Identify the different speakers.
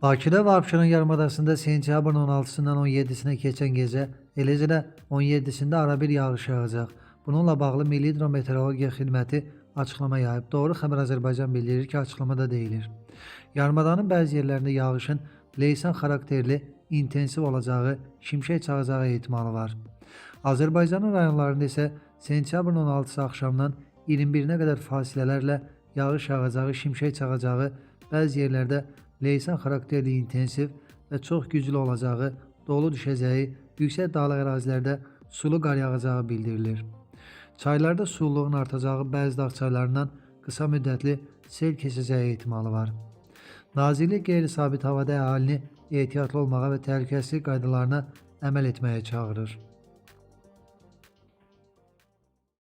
Speaker 1: Bakıda və Abşeron yarımadasında sentyabrın 16-sından 17-sinə keçən gecə, eləcə də 17-sində arabir yağış yağacaq. Bununla bağlı Milli Hidrometeorologiya Xidməti açıqlama yayıb. Doğru Xəbər Azərbaycan bildirir ki, açıqlamada deyilir. Yarımadanın bəzi yerlərində yağışın leysan xarakterli intensiv olacağı, şimşək çağacağı ehtimalı var. Azərbaycanın rayonlarında isə sentyabrın 16-sı axşamdan 21-nə qədər fasilələrlə yağış yağacağı, şimşək çağacağı, bəzi yerlərdə leysan xarakterli intensiv və çox güclü olacağı, dolu düşəcəyi, yüksək dağlıq ərazilərdə sulu qar yağacağı bildirilir. Çaylarda sululuğun artacağı, bəzi dağ çaylarından qısa müddətli sel keçəcəyi ehtimalı var. Nazirlik qeyri-sabit havada əhalini ehtiyatlı olmağa və təhlükəsizlik qaydalarına əməl etməyə çağırır.